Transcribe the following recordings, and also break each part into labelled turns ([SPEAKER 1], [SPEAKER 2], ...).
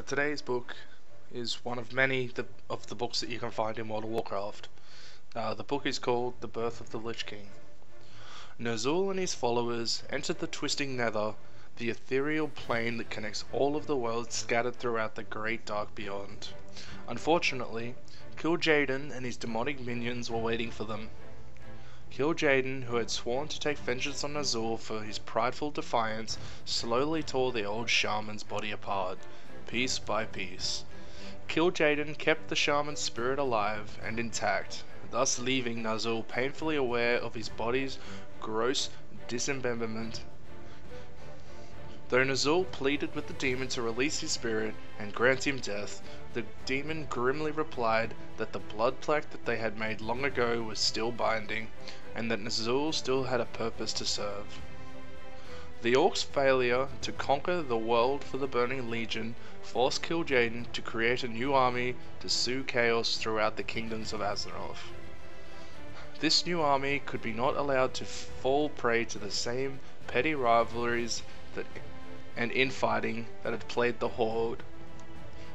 [SPEAKER 1] Today's book is one of many of the books that you can find in World of Warcraft. The book is called The Birth of the Lich King. Ner'zhul and his followers entered the Twisting Nether, the ethereal plane that connects all of the worlds scattered throughout the Great Dark Beyond. Unfortunately, Kil'jaeden and his demonic minions were waiting for them. Kil'jaeden, who had sworn to take vengeance on Ner'zhul for his prideful defiance, slowly tore the old shaman's body apart, piece by piece. Kil'jaeden kept the shaman's spirit alive and intact, thus leaving Ner'zhul painfully aware of his body's gross dismemberment. Though Ner'zhul pleaded with the demon to release his spirit and grant him death, the demon grimly replied that the blood pact that they had made long ago was still binding, and that Ner'zhul still had a purpose to serve. The Orc's failure to conquer the world for the Burning Legion forced Kil'jaeden to create a new army to sow chaos throughout the kingdoms of Azeroth. This new army could be not allowed to fall prey to the same petty rivalries and infighting that had plagued the Horde.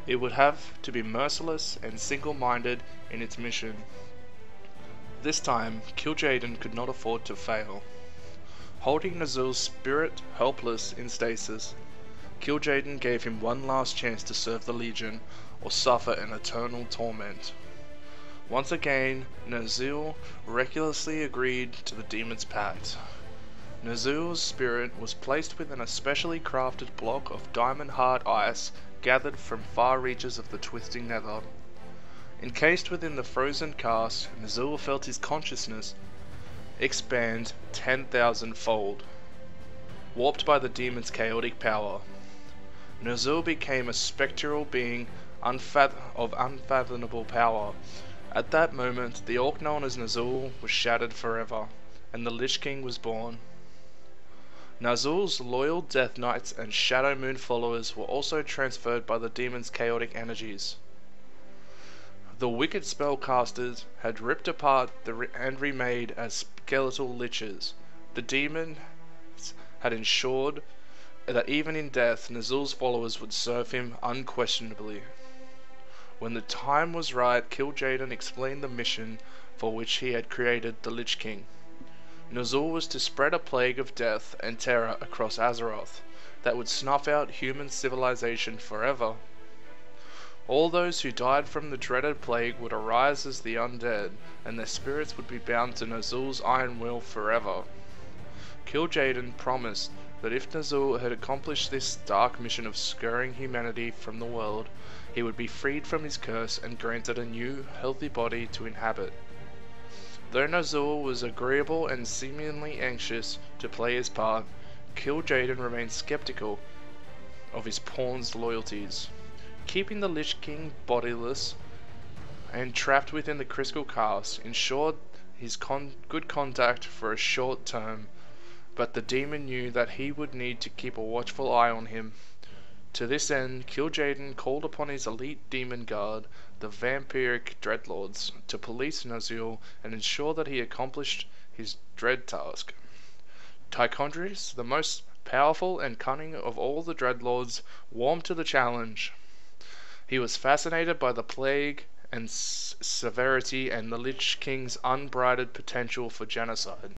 [SPEAKER 1] It would have to be merciless and single-minded in its mission. This time, Kil'jaeden could not afford to fail. Holding Ner'zhul's spirit helpless in stasis, Kil'jaeden gave him one last chance to serve the Legion or suffer an eternal torment. Once again, Ner'zhul recklessly agreed to the demon's pact. Ner'zhul's spirit was placed within a specially crafted block of diamond-hard ice gathered from far reaches of the Twisting Nether. Encased within the frozen cast, Ner'zhul felt his consciousness expand 10,000-fold. Warped by the demon's chaotic power, Ner'zhul became a spectral being of unfathomable power. At that moment, the Orc known as Ner'zhul was shattered forever, and the Lich King was born. Ner'zhul's loyal Death Knights and Shadow Moon followers were also transferred by the demon's chaotic energies. The wicked spellcasters had ripped apart and remade as skeletal liches. The demon had ensured that even in death, Ner'zhul's followers would serve him unquestionably. When the time was right, Kil'jaeden explained the mission for which he had created the Lich King. Ner'zhul was to spread a plague of death and terror across Azeroth that would snuff out human civilization forever. All those who died from the dreaded plague would arise as the undead, and their spirits would be bound to Ner'zhul's iron will forever. Kil'jaeden promised that if Ner'zhul had accomplished this dark mission of scourging humanity from the world, he would be freed from his curse and granted a new, healthy body to inhabit. Though Ner'zhul was agreeable and seemingly anxious to play his part, Kil'jaeden remained skeptical of his pawn's loyalties. Keeping the Lich King bodiless and trapped within the crystal cast ensured his good contact for a short term, but the demon knew that he would need to keep a watchful eye on him. To this end, Kil'jaeden called upon his elite demon guard, the vampiric dreadlords, to police Ner'zhul and ensure that he accomplished his dread task. Tichondrius, the most powerful and cunning of all the dreadlords, warmed to the challenge. He was fascinated by the plague and severity and the Lich King's unbridled potential for genocide.